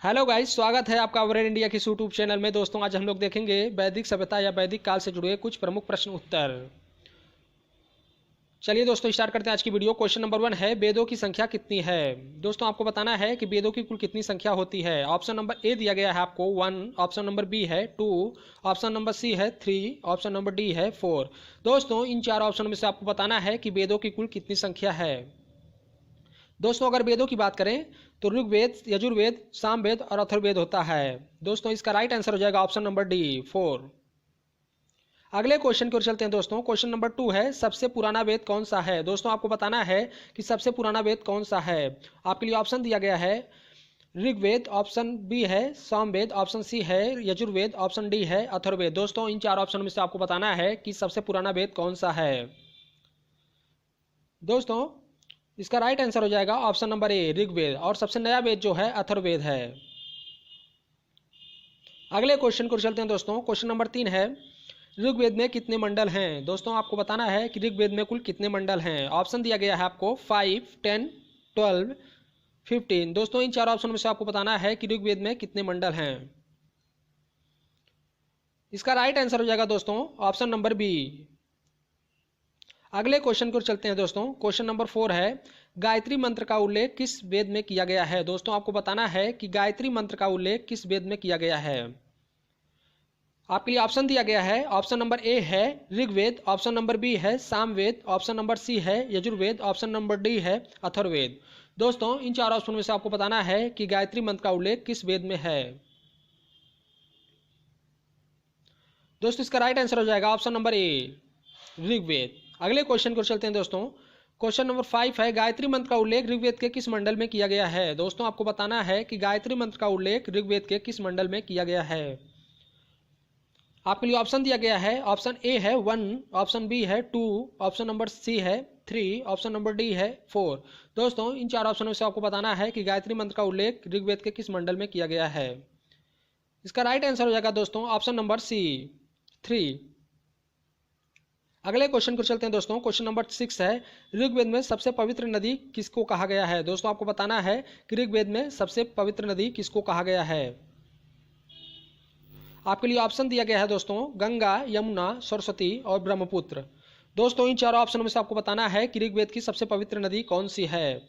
Hello guys, स्वागत है आपका ओवरऑल इंडिया की यूट्यूब चैनल में। दोस्तों, आज हम लोग देखेंगे वैदिक सभ्यता या वैदिक काल से जुड़े कुछ प्रमुख प्रश्न उत्तर। चलिए दोस्तों, स्टार्ट करते हैं आज की वीडियो। क्वेश्चन नंबर 1 है, वेदों की संख्या कितनी है। दोस्तों, आपको बताना है कि वेदों की कुल कितनी संख्या होती है। ऑप्शन नंबर ए दिया गया है आपको 1, ऑप्शन नंबर बी है 2, ऑप्शन नंबर सी है 3, ऑप्शन नंबर डी है 4। दोस्तों, इन चार ऑप्शन में से आपको बताना है कि वेदों की कुल कितनी संख्या है। दोस्तों, अगर वेदों की बात करें तो ऋग्वेद, यजुर्वेद, सामवेद और अथर्ववेद होता है। दोस्तों, इसका राइट आंसर हो जाएगा ऑप्शन नंबर डी 4। अगले क्वेश्चन की ओर चलते हैं दोस्तों। क्वेश्चन नंबर 2 है, सबसे पुराना वेद कौन सा है। दोस्तों, आपको बताना है कि सबसे पुराना वेद कौन सा है। आपके लिए ऑप्शन दिया गया है ऋग्वेद, ऑप्शन बी है सामवेद, ऑप्शन सी है यजुर्वेद, ऑप्शन डी है अथर्ववेद। दोस्तों, इन चार ऑप्शन में से आपको बताना है कि सबसे पुराना वेद कौन सा है। दोस्तों, इसका राइट आंसर हो जाएगा ऑप्शन नंबर ए ऋग्वेद, और सबसे नया वेद जो है अथर्ववेद है। अगले क्वेश्चन को चलते हैं दोस्तों। क्वेश्चन नंबर 3 है, ऋग्वेद में कितने मंडल हैं। दोस्तों, आपको बताना है कि ऋग्वेद में कुल कितने मंडल हैं। ऑप्शन दिया गया है आपको 5, 10, 12, 15। दोस्तों, इन चार ऑप्शन में से आपको बताना है कि ऋग्वेद में कितने मंडल हैं। इसका राइट आंसर हो जाएगा दोस्तों ऑप्शन नंबर बी। अगले क्वेश्चन को चलते हैं दोस्तों। क्वेश्चन नंबर 4 है, गायत्री मंत्र का उल्लेख किस वेद में किया गया है। दोस्तों, आपको बताना है कि गायत्री मंत्र का उल्लेख किस वेद में किया गया है। आपके लिए ऑप्शन दिया गया है, ऑप्शन नंबर ए है ऋग्वेद, ऑप्शन नंबर बी है सामवेद, ऑप्शन नंबर सी है यजुर्वेद, ऑप्शन नंबर डी है अथर्ववेद। दोस्तों, इन चार ऑप्शन में से आपको बताना है कि गायत्री मंत्र का उल्लेख किस वेद में है। दोस्तों, इसका राइट आंसर हो जाएगा ऑप्शन नंबर ए ऋग्वेद। अगले क्वेश्चन को चलते हैं दोस्तों। क्वेश्चन नंबर 5 है, गायत्री मंत्र का उल्लेख ऋग्वेद के किस मंडल में किया गया है। दोस्तों, आपको बताना है कि गायत्री मंत्र का उल्लेख ऋग्वेद के किस मंडल में किया गया है। आपके लिए ऑप्शन दिया गया है, ऑप्शन ए है 1, ऑप्शन बी है 2, ऑप्शन नंबर सी है 3, ऑप्शन नंबर डी है 4। दोस्तों, इन चार ऑप्शन में से आपको बताना है कि गायत्री मंत्र का उल्लेख ऋग्वेद के किस मंडल में किया गया है। इसका राइट आंसर हो जाएगा दोस्तों ऑप्शन नंबर सी 3। अगले क्वेश्चन को चलते हैं दोस्तों। क्वेश्चन नंबर 6 है, ऋग्वेद में सबसे पवित्र नदी किसको कहा गया है। दोस्तों, आपको बताना है कि ऋग्वेद में सबसे पवित्र नदी किसको कहा गया है। आपके लिए ऑप्शन दिया गया है दोस्तों गंगा, यमुना, सरस्वती और ब्रह्मपुत्र। दोस्तों, इन चारों ऑप्शन में से आपको बताना है कि ऋग्वेद की सबसे पवित्र नदी कौन सी है।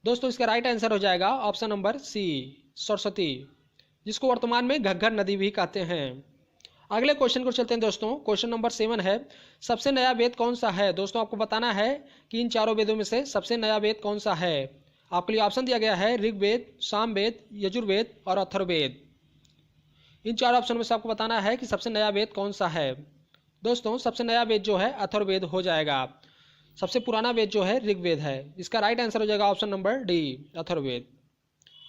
दोस्तों, इसका राइट आंसर हो जाएगा ऑप्शन नंबर सी सरस्वती, जिसको वर्तमान में घग्गर नदी भी कहते हैं। अगले क्वेश्चन को चलते हैं दोस्तों। क्वेश्चन नंबर 7 है, सबसे नया वेद कौन सा है। दोस्तों, आपको बताना है कि इन चारों वेदों में से सबसे नया वेद कौन सा है। आपके लिए ऑप्शन दिया गया है ऋग्वेद, सामवेद, यजुर्वेद और अथर्ववेद। इन चार ऑप्शन में से आपको बताना है कि सबसे नया वेद कौन सा है। दोस्तों, सबसे नया वेद जो है अथर्ववेद हो जाएगा। सबसे पुराना वेद जो है ऋग्वेद है। इसका राइट आंसर हो जाएगा ऑप्शन नंबर डी अथर्ववेद।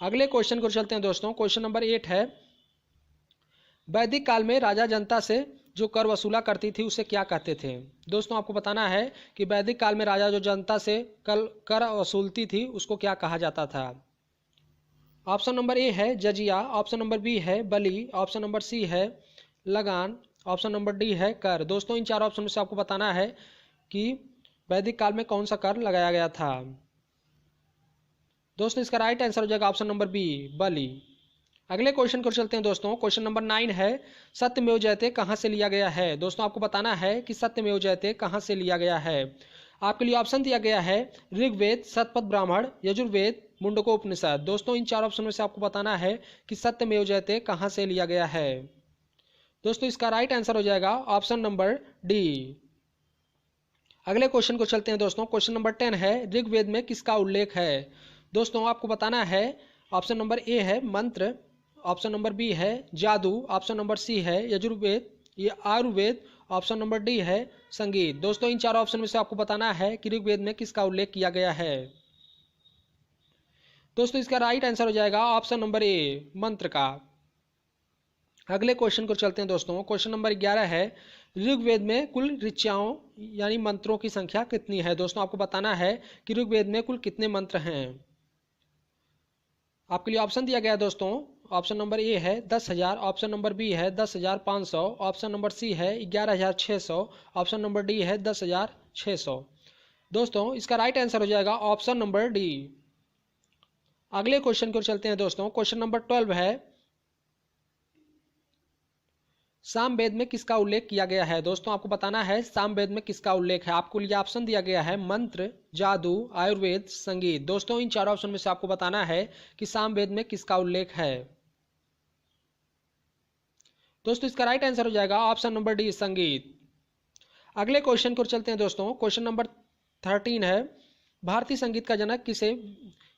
अगले क्वेश्चन को चलते हैं दोस्तों। क्वेश्चन नंबर 8 है, वैदिक काल में राजा जनता से जो कर वसूला करती थी उसे क्या कहते थे। दोस्तों, आपको बताना है कि वैदिक काल में राजा जो जनता से कर वसूलती थी उसको क्या कहा जाता था। ऑप्शन नंबर ए है जजिया, ऑप्शन नंबर बी है बलि, ऑप्शन नंबर सी है लगान, ऑप्शन नंबर डी है कर। दोस्तों, इन चार ऑप्शन में से आपको बताना है कि वैदिक काल में कौन सा कर लगाया गया था। दोस्तों, इसका राइट आंसर हो जाएगा ऑप्शन नंबर बी बलि। अगले क्वेश्चन को चलते हैं दोस्तों। क्वेश्चन नंबर 9 है, सत्यमेव जयते कहाँ से लिया गया है। दोस्तों, आपको बताना है कि सत्यमेव जयते कहाँ से लिया गया है। आपके लिए ऑप्शन दिया गया है ऋग्वेद, शतपथ ब्राह्मण, यजुर्वेद, मुंडकोपनिषद। दोस्तों, इन चार ऑप्शन में से आपको बताना है कि सत्यमेव जयते कहाँ से लिया गया है। दोस्तों, इसका राइट आंसर हो जाएगा ऑप्शन नंबर डी। अगले क्वेश्चन को चलते हैं दोस्तों। क्वेश्चन नंबर 10 है, ऋग्वेद में किसका उल्लेख है। दोस्तों, आपको बताना है, ऑप्शन नंबर ए है मंत्र, ऑप्शन नंबर बी है जादू, ऑप्शन नंबर सी है यजुर्वेद या आयुर्वेद, ऑप्शन नंबर डी है संगीत। दोस्तों, इन चार ऑप्शन में से आपको बताना है कि ऋग्वेद में किसका उल्लेख किया गया है। दोस्तों, इसका राइट आंसर हो जाएगा ऑप्शन नंबर ए मंत्र का। अगले क्वेश्चन को चलते हैं दोस्तों। क्वेश्चन नंबर 11 है, ऋग्वेद में कुल ऋचाओं यानी मंत्रों की संख्या कितनी है। दोस्तों, आपको बताना है कि ऋग्वेद में कुल कितने मंत्र हैं। आपके लिए ऑप्शन दिया गया है दोस्तों, ऑप्शन नंबर ए है 10,000, ऑप्शन नंबर बी है 10,500, ऑप्शन नंबर सी है 11,600, ऑप्शन नंबर डी है 10,600। दोस्तों, इसका राइट आंसर हो जाएगा ऑप्शन नंबर डी अगले क्वेश्चन की ओर चलते हैं दोस्तों। क्वेश्चन नंबर 12 है, सामवेद में किसका उल्लेख किया गया है। दोस्तों आपको बताना है सामवेद में किसका उल्लेख है। आपको लिए ऑप्शन दिया गया है मंत्र, जादू, आयुर्वेद, संगीत। दोस्तों इन चारों ऑप्शन में से आपको बताना है कि सामवेद में किसका उल्लेख है। दोस्तों इसका राइट आंसर हो जाएगा ऑप्शन नंबर डी, संगीत। अगले क्वेश्चन की ओर चलते हैं दोस्तों। क्वेश्चन नंबर 13 है, भारतीय संगीत का जनक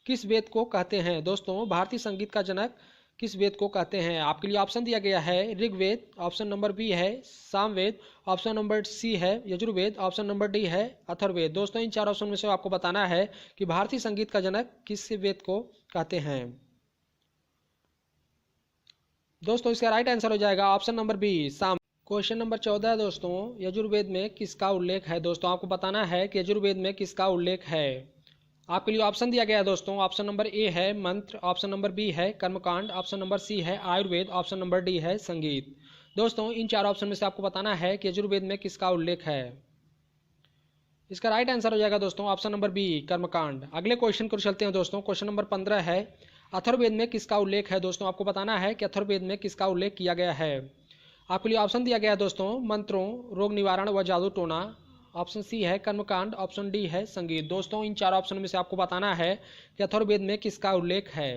किस वेद को कहते हैं। दोस्तों भारतीय संगीत का जनक किस वेद को कहते हैं। आपके लिए ऑप्शन दिया गया है ऋग्वेद, ऑप्शन नंबर बी है सामवेद, ऑप्शन नंबर सी है यजुर्वेद, ऑप्शन नंबर डी है अथर्ववेद। दोस्तों इन चार ऑप्शन में से आपको बताना है कि भारतीय संगीत का जनक किस वेद को कहते हैं। दोस्तों इसका राइट आंसर हो जाएगा ऑप्शन नंबर बी, साम। क्वेश्चन नंबर 14 दोस्तों, यजुर्वेद में किसका उल्लेख है। दोस्तों आपको बताना है कि यजुर्वेद में किसका उल्लेख है। आपके लिए ऑप्शन दिया गया है दोस्तों। ऑप्शन नंबर ए है मंत्र, ऑप्शन नंबर बी है कर्मकांड, ऑप्शन नंबर सी है आयुर्वेद, ऑप्शन नंबर डी है संगीत। दोस्तों इन चार ऑप्शन में से आपको बताना है कि यजुर्वेद में किसका उल्लेख है। इसका राइट आंसर हो जाएगा दोस्तों ऑप्शन नंबर बी, कर्मकांड। अगले क्वेश्चन को चलते हैं दोस्तों। क्वेश्चन नंबर 15 है, अथर्ववेद में किसका उल्लेख है। दोस्तों आपको बताना है कि अथर्ववेद में किसका उल्लेख किया गया है। आपके लिए ऑप्शन दिया गया है दोस्तों मंत्रों, रोग निवारण व जादू टोना, ऑप्शन सी है कर्मकांड, ऑप्शन डी है संगीत। दोस्तों इन चार ऑप्शन में से आपको बताना है कि अथर्ववेद में किसका उल्लेख है।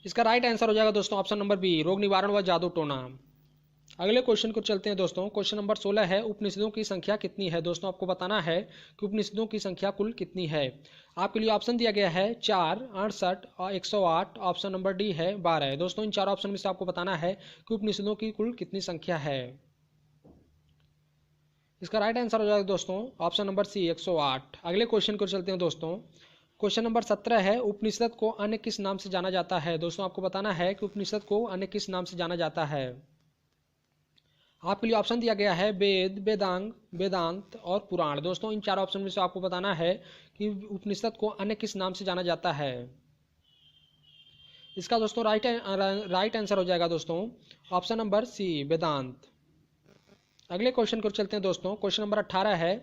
इसका राइट आंसर हो जाएगा दोस्तों ऑप्शन नंबर बी, रोग निवारण व जादू टोना। अगले क्वेश्चन को चलते हैं दोस्तों। क्वेश्चन नंबर 16 है, उपनिषदों की संख्या कितनी है। दोस्तों आपको बताना है कि उपनिषदों की संख्या कुल कितनी है। आपके लिए ऑप्शन दिया गया है 4, 68 और 108, ऑप्शन नंबर डी है 12। दोस्तों इन चार ऑप्शन में से आपको बताना है कि उपनिषदों की कुल कितनी संख्या है। इसका राइट आंसर हो जाएगा दोस्तों ऑप्शन नंबर सी, 108। अगले क्वेश्चन को चलते हैं दोस्तों। क्वेश्चन नंबर 17 है, उपनिषद को अन्य किस नाम से जाना जाता है। दोस्तों आपको बताना है कि उपनिषद को अन्य किस नाम से जाना जाता है। आपके लिए ऑप्शन दिया गया है वेद, वेदांग, वेदांत और पुराण। दोस्तों इन चार ऑप्शन में से आपको बताना है कि उपनिषद को अन्य किस नाम से जाना जाता है। इसका दोस्तों राइट आंसर हो जाएगा दोस्तों ऑप्शन नंबर सी, वेदांत। अगले क्वेश्चन को चलते हैं दोस्तों। क्वेश्चन नंबर 18 है,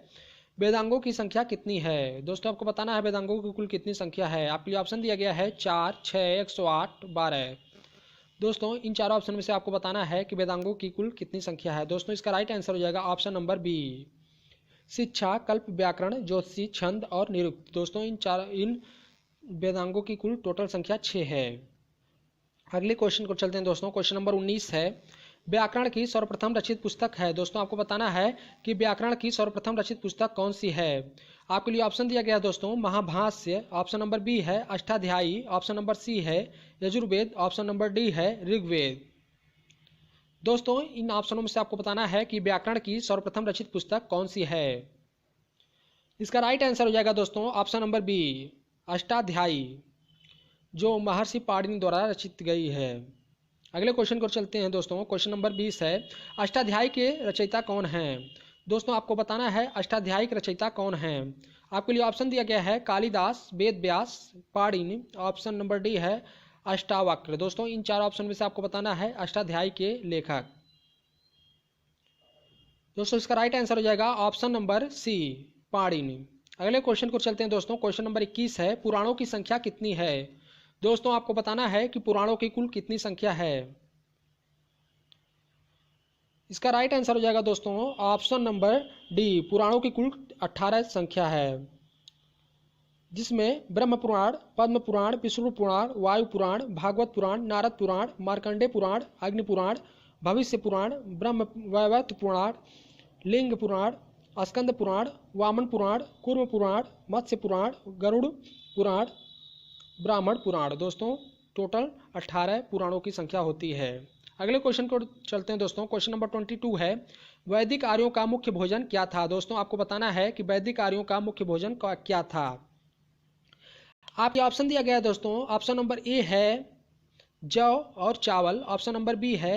वेदांगों की संख्या कितनी है। दोस्तों आपको बताना है वेदांगों की कुल कितनी संख्या है। आपके लिए ऑप्शन दिया गया है 4, 6, 108, 12। दोस्तों इन चारों ऑप्शन में से आपको बताना है कि वेदांगों की कुल कितनी संख्या है। दोस्तों इसका राइट आंसर हो जाएगा ऑप्शन नंबर बी, शिक्षा, कल्प, व्याकरण, ज्योतिषी, छंद और निरुक्त। दोस्तों इन वेदांगों की कुल टोटल संख्या 6 है। अगले क्वेश्चन को चलते हैं दोस्तों। क्वेश्चन नंबर 19 है, व्याकरण की सर्वप्रथम रचित पुस्तक है। दोस्तों आपको बताना है कि व्याकरण की सर्वप्रथम रचित पुस्तक कौन सी है। आपके लिए ऑप्शन दिया गया है दोस्तों महाभाष्य, ऑप्शन नंबर बी है अष्टाध्यायी, ऑप्शन नंबर सी है यजुर्वेद, ऑप्शन नंबर डी है ऋग्वेद। दोस्तों इन ऑप्शनों में से आपको बताना है कि व्याकरण की सर्वप्रथम रचित पुस्तक कौन सी है। इसका राइट आंसर हो जाएगा दोस्तों ऑप्शन नंबर बी, अष्टाध्यायी, जो महर्षि पाणिनि द्वारा रचित गई है। अगले क्वेश्चन को चलते हैं दोस्तों। क्वेश्चन नंबर 20 है, अष्टाध्यायी के रचयिता कौन हैं। दोस्तों आपको बताना है अष्टाध्यायी के रचयिता कौन हैं। आपके लिए ऑप्शन दिया गया है Kalidas, Ved Vyas, Panini, option number D है अष्टावक्र। दोस्तों इन चार ऑप्शन में से आपको बताना है अष्टाध्यायी के लेखक। दोस्तों इसका राइट आंसर हो जाएगा ऑप्शन नंबर सी, पाणिनि। अगले क्वेश्चन को चलते हैं दोस्तों। क्वेश्चन नंबर 21 है, पुराणों की संख्या कितनी है। दोस्तों आपको बताना है कि पुराणों की कुल कितनी संख्या है। इसका राइट आंसर हो जाएगा दोस्तों ऑप्शन नंबर डी, पुराणों की कुल 18 संख्या है, जिसमें ब्रह्म पुराण, पद्म पुराण, विष्णु पुराण, वायु पुराण, भागवत पुराण, नारद पुराण, मार्कंडेय पुराण, अग्नि पुराण, भविष्य पुराण, ब्रह्म वैवर्त पुराण, लिंग पुराण, स्कंद पुराण, वामन पुराण, कूर्म पुराण, मत्स्य पुराण, गरुड़ पुराण, ब्राह्मण पुराण। दोस्तों टोटल 18 पुराणों की संख्या होती है। अगले क्वेश्चन को चलते हैं दोस्तों। क्वेश्चन नंबर 22 है, वैदिक आर्यों का मुख्य भोजन क्या था। दोस्तों आपको बताना है कि वैदिक आर्यों का मुख्य भोजन क्या था। आपके ऑप्शन दिया गया है दोस्तों। ऑप्शन नंबर ए है जौ और चावल, ऑप्शन नंबर बी है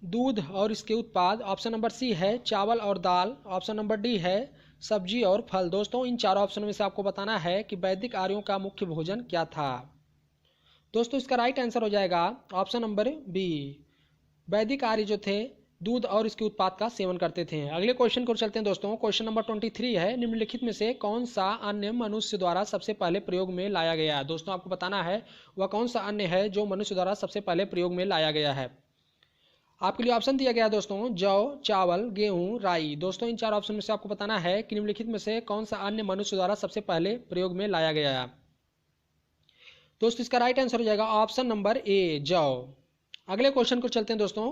दूध और इसके उत्पाद, ऑप्शन नंबर सी है चावल और दाल, ऑप्शन नंबर डी है सब्जी और फल। दोस्तों इन चारों ऑप्शन में से आपको बताना है कि वैदिक आर्यों का मुख्य भोजन क्या था। दोस्तों इसका राइट आंसर हो जाएगा ऑप्शन नंबर बी, वैदिक आर्य जो थे दूध और इसके उत्पाद का सेवन करते थे। अगले क्वेश्चन को चलते हैं दोस्तों। क्वेश्चन नंबर 23 है, निम्नलिखित में से कौन सा अन्य मनुष्य द्वारा सबसे पहले प्रयोग में लाया गया है। दोस्तों आपको बताना है वह कौन सा अन्य है जो मनुष्य द्वारा सबसे पहले प्रयोग में लाया गया है। आपके लिए ऑप्शन दिया गया है दोस्तों, जौ, चावल, गेहूं, राई। दोस्तों इन चार ऑप्शन में से आपको बताना है कि निम्नलिखित में से कौन सा अन्य मनुष्य द्वारा सबसे पहले प्रयोग में लाया गया है। दोस्तों इसका राइट आंसर हो जाएगा ऑप्शन नंबर ए, जौ। अगले क्वेश्चन को चलते हैं दोस्तों।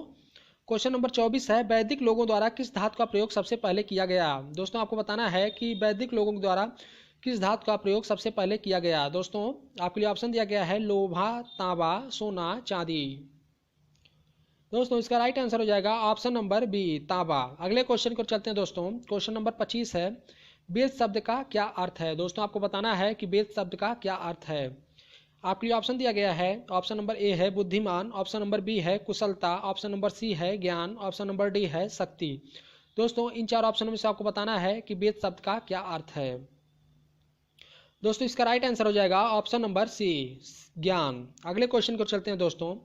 क्वेश्चन नंबर 24 है, वैदिक लोगों द्वारा किस धातु का प्रयोग सबसे पहले किया गया। दोस्तों आपको बताना है कि वैदिक लोगों द्वारा किस धातु का प्रयोग सबसे पहले किया गया। दोस्तों आपके लिए ऑप्शन दिया गया है लोहा, तांबा, सोना, चांदी। दोस्तों इसका राइट आंसर हो जाएगा ऑप्शन नंबर बी, तांबा। अगले क्वेश्चन को चलते हैं दोस्तों। क्वेश्चन नंबर 25 है, वेद शब्द का क्या अर्थ है। दोस्तों आपको बताना है कि वेद शब्द का क्या अर्थ है। आपके लिए ऑप्शन दिया गया है, ऑप्शन नंबर ए है बुद्धिमान, ऑप्शन नंबर बी है कुशलता, ऑप्शन नंबर सी है ज्ञान, ऑप्शन नंबर डी है शक्ति। दोस्तों इन चार ऑप्शन में से आपको बताना है कि वेद शब्द का क्या अर्थ है। दोस्तों इसका राइट आंसर हो जाएगा ऑप्शन नंबर सी, ज्ञान। अगले क्वेश्चन को चलते हैं दोस्तों।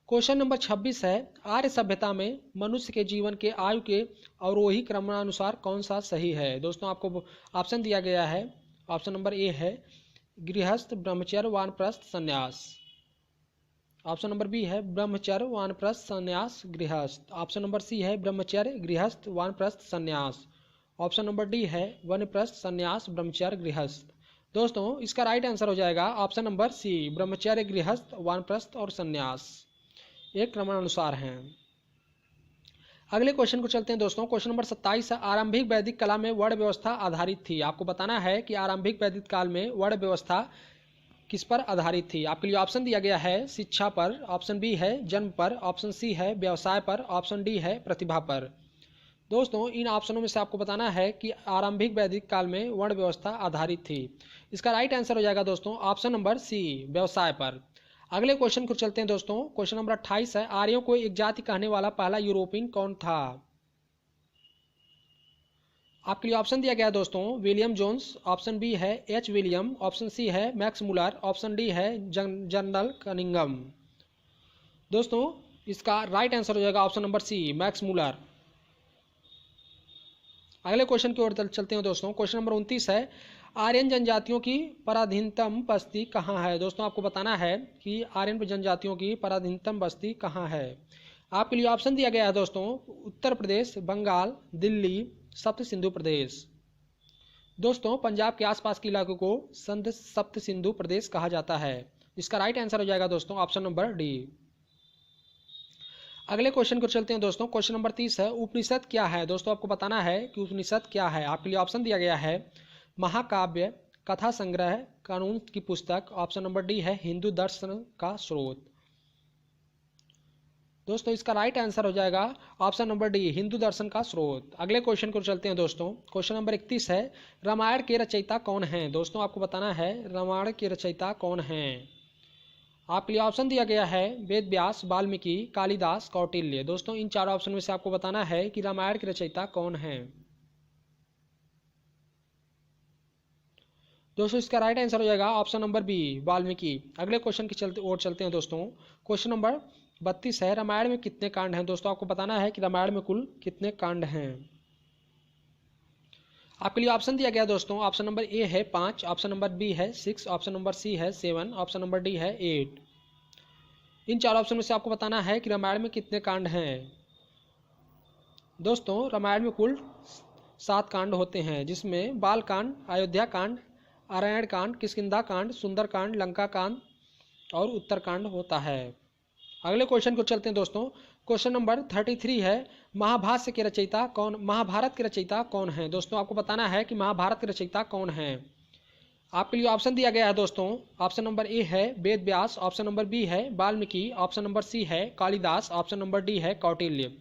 क्वेश्चन नंबर 26 है, आर्य सभ्यता में मनुष्य के जीवन के आयु के अवरोही क्रमानुसार कौन सा सही है। दोस्तों आपको ऑप्शन दिया गया है, ऑप्शन नंबर ए है गृहस्थ, ब्रह्मचर्य, वानप्रस्थ, संन्यास। ऑप्शन नंबर बी है ब्रह्मचर्य, वानप्रस्थ, संन्यास, गृहस्थ। ऑप्शन नंबर सी है ब्रह्मचर्य, गृहस्थ, वानप्रस्थ, संन्यास। ऑप्शन नंबर डी है वानप्रस्थ, संन्यास, ब्रह्मचर्य, गृहस्थ। दोस्तों इसका राइट आंसर हो जाएगा ऑप्शन नंबर सी, ब्रह्मचर्य, गृहस्थ, वानप्रस्थ और संन्यास एक क्रमानुसार हैं। अगले क्वेश्चन को चलते हैं दोस्तों। क्वेश्चन नंबर 27 है, आरंभिक वैदिक कला में वर्ण व्यवस्था आधारित थी। आपको बताना है कि आरंभिक वैदिक काल में वर्ण व्यवस्था किस पर आधारित थी। आपके लिए ऑप्शन दिया गया है शिक्षा पर, ऑप्शन बी है जन्म पर, ऑप्शन सी है व्यवसाय पर, ऑप्शन डी है प्रतिभा पर। दोस्तों इन ऑप्शनों में से आपको बताना है कि आरंभिक वैदिक काल में वर्ण व्यवस्था आधारित थी। इसका राइट आंसर हो जाएगा दोस्तों ऑप्शन नंबर सी, व्यवसाय पर। अगले क्वेश्चन को चलते हैं दोस्तों। क्वेश्चन नंबर 28 है, आर्यों को एक जाति कहने वाला पहला यूरोपियन कौन था। आपके लिए ऑप्शन दिया गया है दोस्तों, विलियम जोन्स, ऑप्शन बी है एच विलियम, ऑप्शन सी है मैक्स मुलर, ऑप्शन डी है जनरल कनिंगम। दोस्तों इसका राइट आंसर हो जाएगा option number C, Max Muller. अगले क्वेश्चन की ओर चलते हैं दोस्तों। क्वेश्चन नंबर 29 है, आर्यन जनजातियों की पराधीनतम बस्ती कहाँ है। दोस्तों आपको बताना है कि आर्यन जनजातियों की पराधीनतम बस्ती कहाँ है। आपके लिए ऑप्शन दिया गया है दोस्तों, उत्तर प्रदेश, बंगाल, दिल्ली, सप्त सिंधु प्रदेश। दोस्तों पंजाब के आसपास के इलाकों को सप्त सिंधु प्रदेश कहा जाता है। इसका राइट आंसर हो जाएगा दोस्तों ऑप्शन नंबर डी। अगले क्वेश्चन को चलते हैं दोस्तों। क्वेश्चन नंबर 30 है, उपनिषद क्या है। दोस्तों आपको बताना है कि उपनिषद क्या है। आपके लिए ऑप्शन दिया गया है महाकाव्य, कथा संग्रह, कानून की पुस्तक, ऑप्शन नंबर डी है हिंदू दर्शन का स्रोत। दोस्तों इसका राइट आंसर हो जाएगा ऑप्शन नंबर डी, हिंदू दर्शन का स्रोत। अगले क्वेश्चन को चलते हैं दोस्तों। क्वेश्चन नंबर 31 है, रामायण के रचयिता कौन हैं। दोस्तों आपको बताना है रामायण के रचयिता कौन हैं। आपके लिए ऑप्शन दिया गया है वेद व्यास, वाल्मीकि, कालिदास, कौटिल्य। दोस्तों इन चार ऑप्शन में से आपको बताना है कि रामायण के रचयिता कौन हैं। दोस्तों इसका राइट आंसर हो जाएगा ऑप्शन नंबर बी, वाल्मीकि। अगले क्वेश्चन की चलते हैं दोस्तों। क्वेश्चन नंबर 32 है, रामायण में कितने कांड हैं। दोस्तों आपको बताना है कि रामायण में कुल कितने कांड हैं। आपके लिए ऑप्शन दिया गया दोस्तों, ऑप्शन नंबर ए है 5, ऑप्शन नंबर बी है 6, ऑप्शन नंबर सी है 7, ऑप्शन नंबर डी है 8। इन चार ऑप्शन में से आपको बताना है कि रामायण में कितने कांड हैं। दोस्तों रामायण में कुल 7 कांड होते हैं, जिसमें बाल कांड, अयोध्या कांड, अरण्य कांड, किष्किंधा कांड, सुंदर कांड, लंका कांड और उत्तर कांड होता है। अगले क्वेश्चन को चलते हैं दोस्तों। क्वेश्चन नंबर 33 है, महाभाष्य के रचयिता कौन, महाभारत के रचयिता कौन है। दोस्तों आपको बताना है कि महाभारत के रचयिता कौन है। आपके लिए ऑप्शन दिया गया है दोस्तों, ऑप्शन नंबर ए है Ved Vyas, option number B है वाल्मीकि, ऑप्शन नंबर सी है कालिदास, ऑप्शन नंबर डी है कौटिल्य।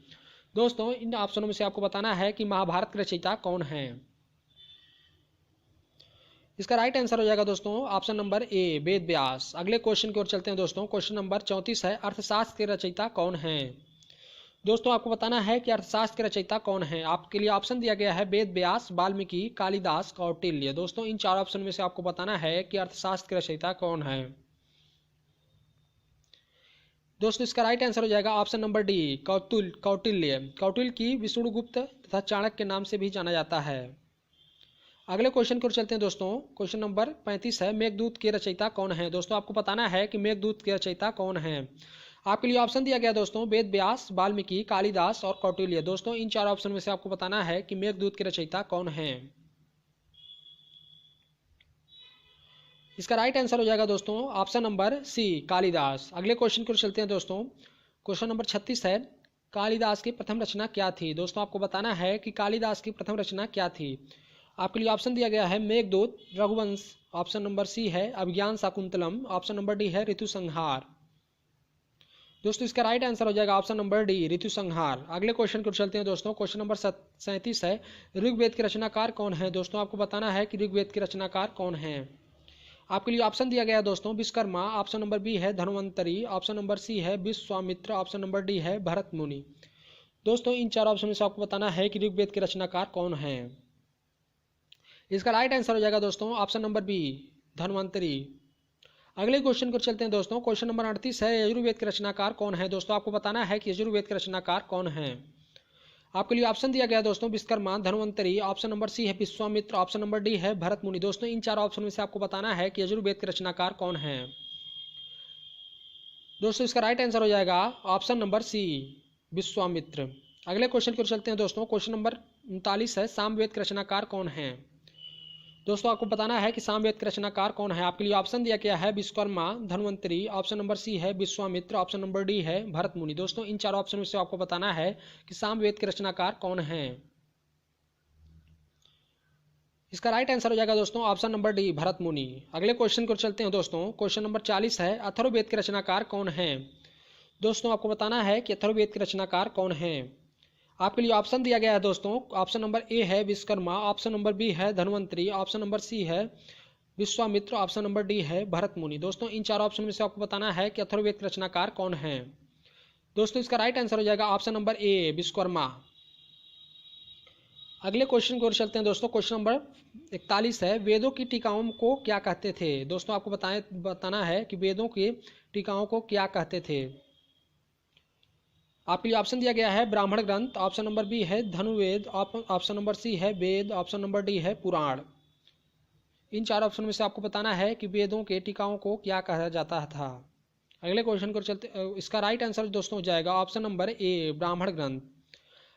दोस्तों इन ऑप्शनों में से आपको बताना है कि महाभारत के रचयिता कौन है। इसका राइट आंसर हो जाएगा दोस्तों option number A, Ved Vyas. अगले क्वेश्चन की ओर चलते हैं दोस्तों। क्वेश्चन नंबर 34 है, अर्थशास्त्र के रचयिता कौन है। दोस्तों आपको बताना है कि अर्थशास्त्र के रचयिता कौन है। आपके लिए ऑप्शन दिया गया है वेद व्यास, वाल्मीकि, कालिदास, कौटिल्य। दोस्तों इन चार ऑप्शन में से आपको बताना है कि अर्थशास्त्र के रचयिता कौन है। दोस्तों इसका राइट आंसर हो जाएगा option number D, Kautilya. Kautilya की विष्णुगुप्त तथा चाणक्य के नाम से भी जाना जाता है। अगले क्वेश्चन की ओर चलते हैं दोस्तों। क्वेश्चन नंबर 35 है, मेघदूत के रचयिता कौन है। दोस्तों आपको बताना है कि मेघदूत के रचयिता कौन है। आपके लिए ऑप्शन दिया गया दोस्तों, वेद व्यास, वाल्मीकि, कालिदास और कौटिल्य। दोस्तों इन चार ऑप्शन में से आपको बताना है कि मेघदूत के रचयिता कौन है। इसका राइट आंसर हो जाएगा दोस्तों ऑप्शन नंबर सी, कालिदास। अगले क्वेश्चन की ओर चलते हैं दोस्तों। क्वेश्चन नंबर 36 है, कालिदास की प्रथम रचना क्या थी। दोस्तों आपको बताना है कि कालिदास की प्रथम रचना क्या थी। आपके लिए ऑप्शन दिया गया है, Meghdoot, Raghuvansh, option number C है Abhijnana Shakuntalam, option number D है ऋतु संहार। दोस्तों इसका राइट आंसर हो जाएगा ऑप्शन नंबर डी, ऋतु संहार। अगले क्वेश्चन को चलते हैं दोस्तों। क्वेश्चन नंबर 37 है, ऋग्वेद के रचनाकार कौन है। दोस्तों आपको बताना है कि ऋग्वेद के रचनाकार कौन है। आपके लिए ऑप्शन दिया गया है दोस्तों, विश्वकर्मा, ऑप्शन नंबर बी है धन्वंतरी, ऑप्शन नंबर सी है विश्वामित्र, ऑप्शन नंबर डी है भरत मुनि। दोस्तों इन चार ऑप्शन में से आपको बताना है कि ऋग्वेद के रचनाकार कौन है। इसका राइट आंसर हो जाएगा दोस्तों ऑप्शन नंबर बी, धन्वंतरी। अगले क्वेश्चन को चलते हैं दोस्तों। क्वेश्चन नंबर 38 है, यजुर्वेद के रचनाकार कौन है। दोस्तों आपको बताना है कि यजुर्वेद के रचनाकार कौन है। आपके लिए ऑप्शन दिया गया है दोस्तों, Vishwakarma, Dhanvantari, option number C है विश्वामित्र, ऑप्शन नंबर डी है भरत मुनि। दोस्तों इन चार ऑप्शन में से आपको बताना है कि यजुर्वेद के रचनाकार कौन है। दोस्तों इसका राइट आंसर हो जाएगा ऑप्शन नंबर सी, विश्वामित्र। अगले क्वेश्चन की ओर चलते हैं दोस्तों। क्वेश्चन नंबर 39 है, सामवेद के रचनाकार कौन है। दोस्तों आपको बताना है कि सामवेद के रचनाकार कौन है। आपके लिए ऑप्शन दिया गया है, Vishwakarma, Dhanvantari, option number C है विश्वामित्र, ऑप्शन नंबर डी है भरत मुनि। दोस्तों इन चार ऑप्शन में से आपको बताना है कि सामवेद के रचनाकार कौन है। इसका राइट आंसर हो जाएगा दोस्तों ऑप्शन नंबर डी, भरत मुनि। अगले क्वेश्चन को चलते हैं दोस्तों। क्वेश्चन नंबर 40 है, अथर्ववेद के रचनाकार कौन है। दोस्तों आपको बताना है कि अथर्ववेद के रचनाकार कौन है। आपके लिए ऑप्शन दिया गया है दोस्तों, ऑप्शन नंबर ए है विश्वकर्मा, ऑप्शन नंबर बी है धन्वंतरी, ऑप्शन नंबर सी है विश्वामित्र, ऑप्शन नंबर डी है भरत मुनि। दोस्तों इन चार ऑप्शन में से आपको बताना है कि अथर्ववेद के रचनाकार कौन है। दोस्तों इसका राइट आंसर हो जाएगा ऑप्शन नंबर ए, विश्वकर्मा। अगले क्वेश्चन की ओर चलते हैं दोस्तों। क्वेश्चन नंबर 41 है, वेदों की टीकाओं को क्या कहते थे। दोस्तों आपको बताना है कि वेदों की टीकाओं को क्या कहते थे। आपके लिए ऑप्शन दिया गया है, ब्राह्मण ग्रंथ, ऑप्शन नंबर बी है धनुर्वेद, ऑप्शन नंबर सी है वेद, ऑप्शन नंबर डी है पुराण। इन चार ऑप्शन में से आपको बताना है कि वेदों के टीकाओं को क्या कहा जाता था। अगले क्वेश्चन को चलते, इसका राइट आंसर दोस्तों हो जाएगा ऑप्शन नंबर ए, ब्राह्मण ग्रंथ।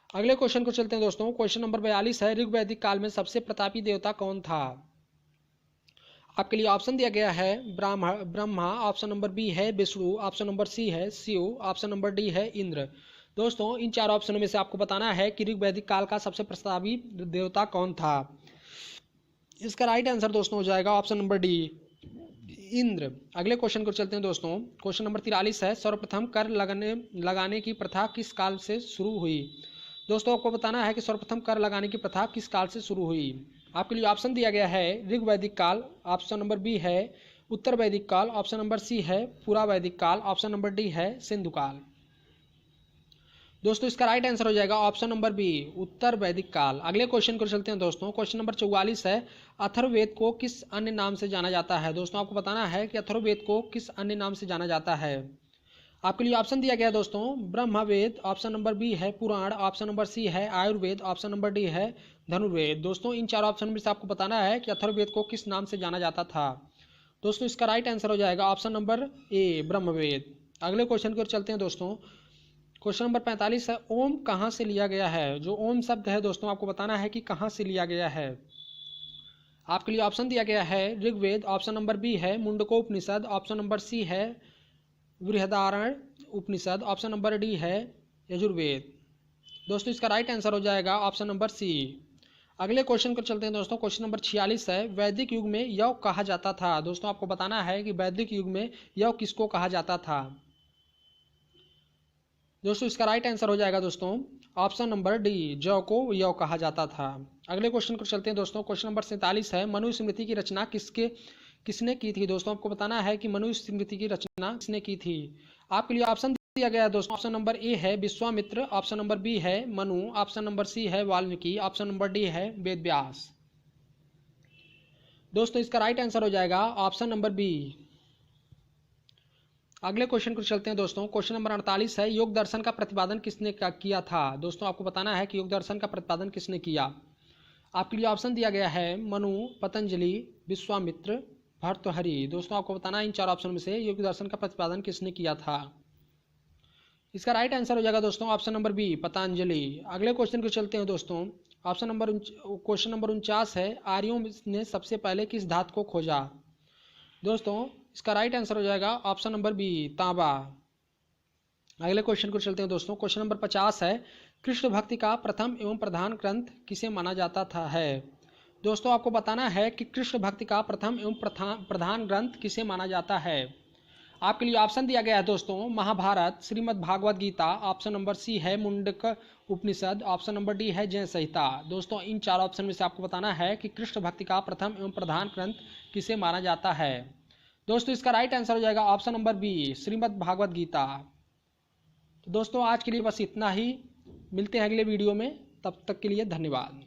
अगले क्वेश्चन को चलते हैं दोस्तों। क्वेश्चन नंबर 42 है, ऋग्वैदिक काल में सबसे प्रतापी देवता कौन था। आपके लिए ऑप्शन दिया गया है, ब्रह्मा, ऑप्शन नंबर बी है विष्णु, ऑप्शन नंबर सी है शिव, ऑप्शन नंबर डी है इंद्र। दोस्तों इन चार ऑप्शनों में से आपको बताना है कि ऋग्वैदिक काल का सबसे प्रतापी देवता कौन था। इसका राइट आंसर दोस्तों हो जाएगा ऑप्शन नंबर डी, इंद्र। अगले क्वेश्चन को चलते हैं दोस्तों। क्वेश्चन नंबर 43 है, सर्वप्रथम कर लगाने की प्रथा किस काल से शुरू हुई। दोस्तों आपको बताना है कि सर्वप्रथम कर लगाने की प्रथा किस काल से शुरू हुई। आपके लिए ऑप्शन दिया गया है, ऋग्वैदिक काल, ऑप्शन नंबर बी है उत्तर वैदिक काल, ऑप्शन नंबर सी है पूरा वैदिक काल, ऑप्शन नंबर डी है सिंधु काल। दोस्तों इसका राइट आंसर हो जाएगा ऑप्शन नंबर बी, उत्तर वैदिक काल। अगले क्वेश्चन को चलते हैं दोस्तों। क्वेश्चन नंबर 44 है, अथर्ववेद को किस अन्य नाम से जाना जाता है। दोस्तों आपको बताना है कि अथर्ववेद को किस अन्य नाम से जाना जाता है। आपके लिए ऑप्शन दिया गया है दोस्तों, ब्रह्मवेद, ऑप्शन नंबर बी है पुराण, ऑप्शन नंबर सी है आयुर्वेद, ऑप्शन नंबर डी है धनुर्वेद। दोस्तों इन चार ऑप्शन में से आपको बताना है कि अथर्ववेद को किस नाम से जाना जाता था। दोस्तों इसका राइट आंसर हो जाएगा ऑप्शन नंबर ए, ब्रह्मवेद। अगले क्वेश्चन की ओर चलते हैं दोस्तों। क्वेश्चन नंबर 45 है, ओम कहाँ से लिया गया है। जो ओम शब्द है दोस्तों आपको बताना है कि कहाँ से लिया गया है। आपके लिए ऑप्शन दिया गया है, ऋग्वेद, ऑप्शन नंबर बी है मुंडकोपनिषद, ऑप्शन नंबर सी है Brihadaranyaka Upanishad, option number D है यजुर्वेद। दोस्तों इसका राइट आंसर हो जाएगा ऑप्शन नंबर सी। अगले क्वेश्चन को चलते हैं दोस्तों। क्वेश्चन नंबर 46 है, वैदिक युग में यव कहा जाता था। दोस्तों आपको बताना है कि वैदिक युग में यव किसको कहा जाता था। दोस्तों इसका राइट आंसर हो जाएगा दोस्तों ऑप्शन नंबर डी, जौ को यव कहा जाता था। अगले क्वेश्चन को चलते हैं दोस्तों। क्वेश्चन नंबर 47 है, मनुस्मृति की रचना किसने की थी। दोस्तों आपको बताना है कि मनुस्मृति की रचना किसने की थी। आपके लिए ऑप्शन दिया गया है दोस्तों, ऑप्शन नंबर ए है विश्वामित्र, ऑप्शन नंबर बी है मनु, ऑप्शन नंबर सी है वाल्मीकि, ऑप्शन नंबर डी है वेद व्यास। दोस्तों इसका राइट आंसर हो जाएगा ऑप्शन नंबर बी, अगले क्वेश्चन को चलते हैं दोस्तों। क्वेश्चन नंबर 48 है, योग दर्शन का प्रतिपादन किसने किया था। दोस्तों आपको बताना है कि योग दर्शन का प्रतिपादन किसने किया। आपके लिए ऑप्शन दिया गया है मनु, पतंजलि, विश्वामित्र, भर्तृहरि। दोस्तों आपको बताना है इन चार ऑप्शन में से योग दर्शन का प्रतिपादन किसने किया था। इसका राइट आंसर हो जाएगा दोस्तों ऑप्शन नंबर बी, पतंजलि। अगले क्वेश्चन को चलते हैं दोस्तों। क्वेश्चन नंबर 49 है, आर्यों ने सबसे पहले किस धातु को खोजा। दोस्तों इसका राइट आंसर हो जाएगा ऑप्शन नंबर बी, तांबा। अगले क्वेश्चन को चलते हैं दोस्तों। क्वेश्चन नंबर 50 है, कृष्ण भक्ति का प्रथम एवं प्रधान ग्रंथ किसे माना जाता था है। दोस्तों आपको बताना है कि कृष्ण भक्ति का प्रथम एवं प्रधान ग्रंथ किसे माना जाता है। आपके लिए ऑप्शन दिया गया है दोस्तों, Mahabharat, Shrimad Bhagwat Gita, option number C है Mundaka Upanishad, option number D है जय संहिता। दोस्तों इन चार ऑप्शन में से आपको बताना है कि कृष्ण भक्ति का प्रथम एवं प्रधान ग्रंथ किसे माना जाता है। दोस्तों इसका राइट आंसर हो जाएगा option number B, Shrimad Bhagwat Gita. तो दोस्तों आज के लिए बस इतना ही, मिलते हैं अगले वीडियो में, तब तक के लिए धन्यवाद।